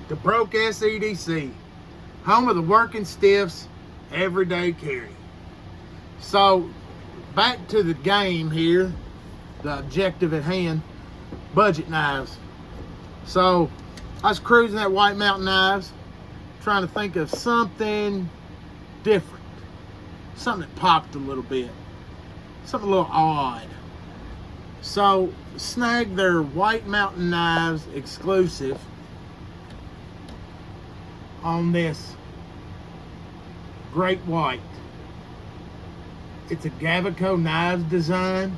to Broke SEDC, home of the working stiffs everyday carry. So back to the game here, the objective at hand, budget knives. So I was cruising that White Mountain Knives, trying to think of something different, something that popped a little bit, something a little odd. So snagged their White Mountain Knives exclusive on this Great White. It's a Gavico Knives design,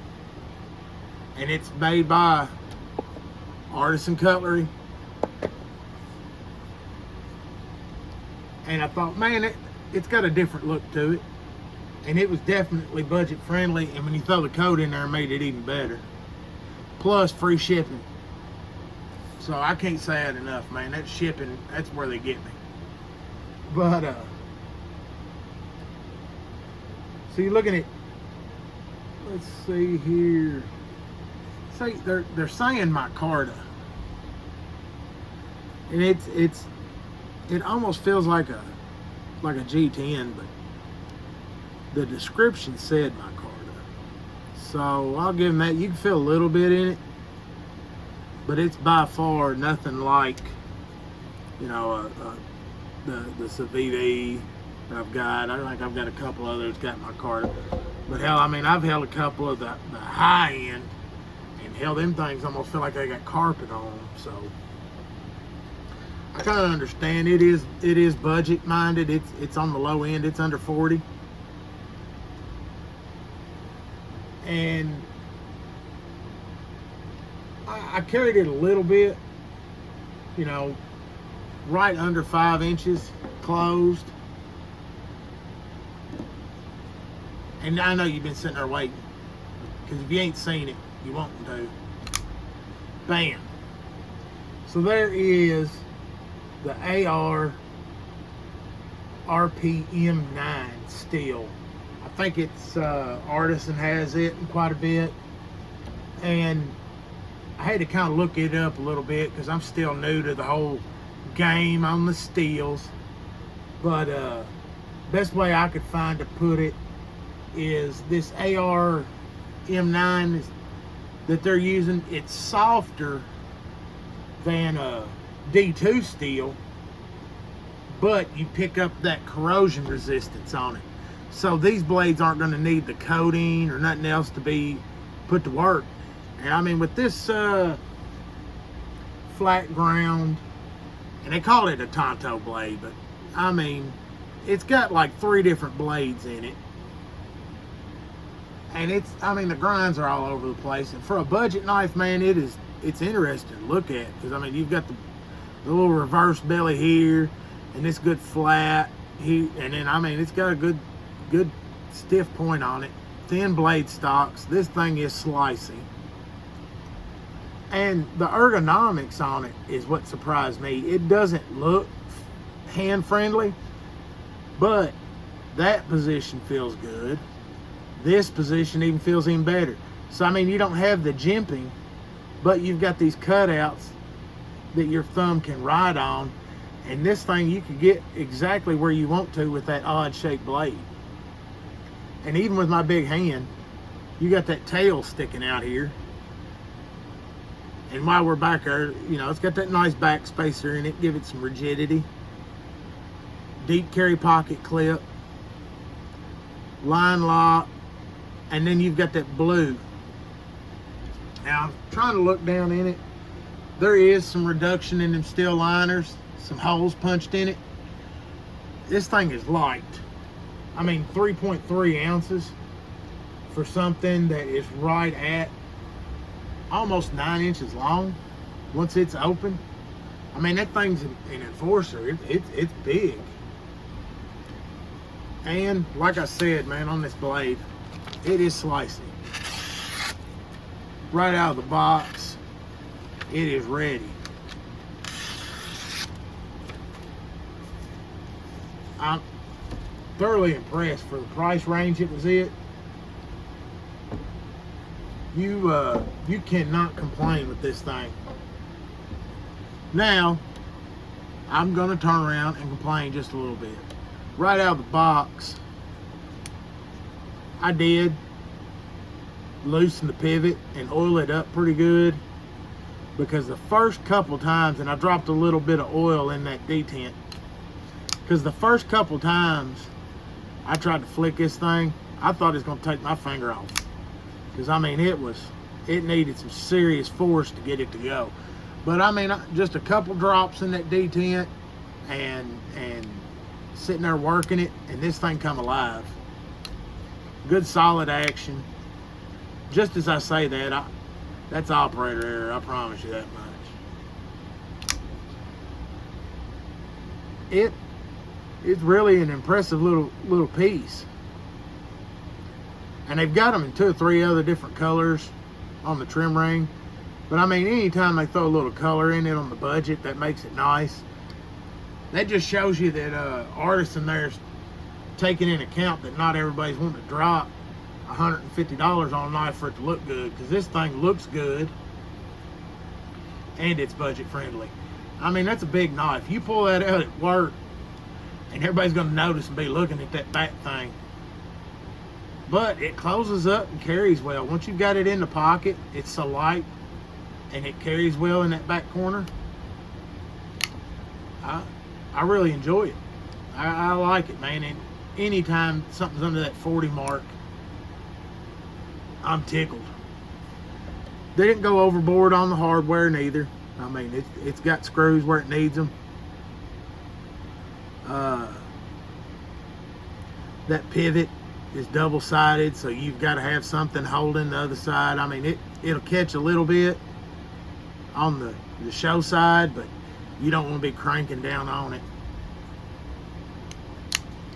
and it's made by Artisan Cutlery. And I thought, man, it's got a different look to it, and it was definitely budget friendly, and when you throw the code in there, it made it even better. Plus free shipping. So I can't say that enough, man. That shipping, that's where they get me. But so you're looking at, let's see here. See, they're saying Micarta, and it almost feels like a G10, but the description said Micarta. So I'll give them that. You can feel a little bit in it, but it's by far nothing like, you know, the Savivi that I've got. I think I've got a couple others got Micarta. But hell, I mean, I've held a couple of the high end, and hell, them things almost feel like they got carpet on them. So I kind of understand. It is budget minded. It's on the low end. It's under 40. And I carried it a little bit, you know, right under 5 inches closed. And I know you've been sitting there waiting, because if you ain't seen it, you won't do. Bam. So there is the AR RPM9 steel. I think it's Artisan has it quite a bit, and I had to kind of look it up a little bit because I'm still new to the whole game on the steels. But best way I could find to put it is this AR M9 that they're using. It's softer than a D2 steel, but you pick up that corrosion resistance on it. So these blades aren't going to need the coating or nothing else to be put to work. And I mean, with this flat ground, and they call it a Tonto blade, but I mean, it's got like 3 different blades in it. And I mean, the grinds are all over the place. And for a budget knife, man, it's interesting to look at, because I mean, you've got the little reverse belly here, and this good flat here, and then I mean, it's got a good stiff point on it. Thin blade stocks. This thing is slicey. And the ergonomics on it is what surprised me. It doesn't look hand friendly, but that position feels good. This position even feels even better. So I mean, you don't have the jimping, but you've got these cutouts that your thumb can ride on, and this thing you can get exactly where you want to with that odd shaped blade. And even with my big hand, you got that tail sticking out here. And while we're back there, you know, it's got that nice back spacer in it, give it some rigidity. Deep carry pocket clip, line lock, and then you've got that blue. Now I'm trying to look down in it. There is some reduction in them steel liners, some holes punched in it. This thing is light. I mean, 3.3 ounces for something that is right at almost 9 inches long once it's open. I mean, that thing's an enforcer. It's big. And like I said, man, on this blade, it is slicey. Right out of the box, it is ready. I'm thoroughly impressed. For the price range it was at, you cannot complain with this thing. Now, I'm gonna turn around and complain just a little bit. Right out of the box, I did loosen the pivot and oil it up pretty good, because the first couple times, and I dropped a little bit of oil in that detent, because the first couple times I tried to flick this thing, I thought it was going to take my finger off, because I mean it needed some serious force to get it to go. But I mean, just a couple drops in that detent and sitting there working it, and this thing come alive. Good solid action. Just as I say that, that's operator error, I promise you that much. It's really an impressive little piece. And they've got them in 2 or 3 other different colors on the trim ring. But I mean, anytime they throw a little color in it on the budget, that makes it nice. That just shows you that Artisan there's taking into account that not everybody's wanting to drop $150 on a knife for it to look good, because this thing looks good and it's budget friendly. I mean, that's a big knife. You pull that out at work and everybody's going to notice and be looking at that back thing. But it closes up and carries well. Once you've got it in the pocket, it's so light and it carries well in that back corner. I really enjoy it. I like it, man. And anytime something's under that 40 mark, I'm tickled. They didn't go overboard on the hardware neither. I mean, it's got screws where it needs them. That pivot is double-sided, so you've got to have something holding the other side. I mean, it'll catch a little bit on the show side, but you don't want to be cranking down on it.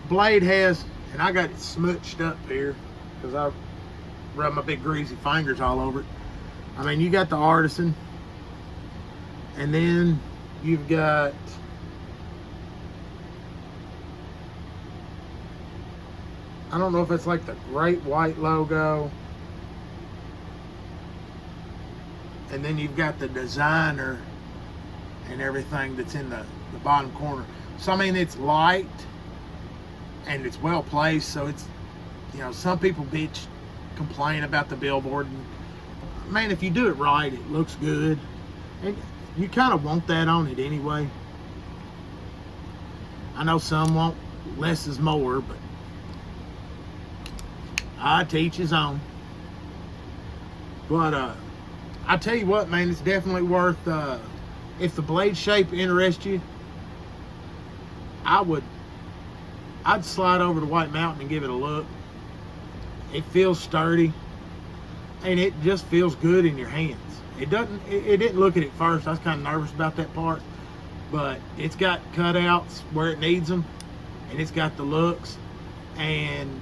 Blade has, and I got it smooched up here because I rub my big greasy fingers all over it. I mean, you got the Artisan, and then you've got I don't know if it's like the Great White logo, and then you've got the designer and everything that's in the bottom corner. So I mean, it's light and it's well placed, so it's, you know, some people complain about the billboard, and man, if you do it right, it looks good, and you kind of want that on it anyway. I know some want less is more, but I teach his own. But I tell you what, man, it's definitely worth, if the blade shape interests you, I'd slide over to White Mountain and give it a look. It feels sturdy, and it just feels good in your hands. It didn't look at it first. I was kind of nervous about that part, but it's got cutouts where it needs them, and it's got the looks, and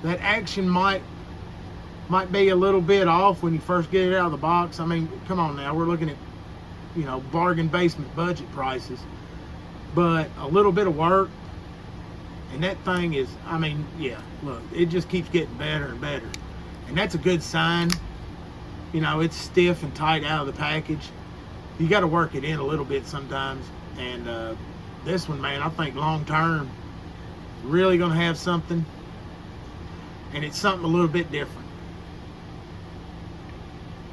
that action might be a little bit off when you first get it out of the box. I mean, come on now, we're looking at, you know, bargain basement budget prices, but a little bit of work, and that thing is, I mean, yeah, look, it just keeps getting better and better, and that's a good sign. You know, it's stiff and tight out of the package. You got to work it in a little bit sometimes, and this one, man, I think long term, really gonna have something. And it's something a little bit different.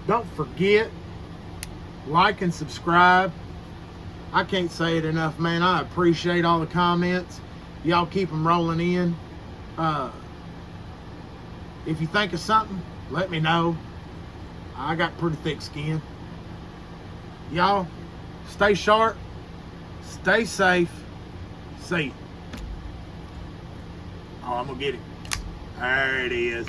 Don't forget, like and subscribe. I can't say it enough, man. I appreciate all the comments. Y'all keep them rolling in. If you think of something, let me know. I got pretty thick skin. Y'all, stay sharp, stay safe. See ya. Oh, I'm gonna get it. There it is.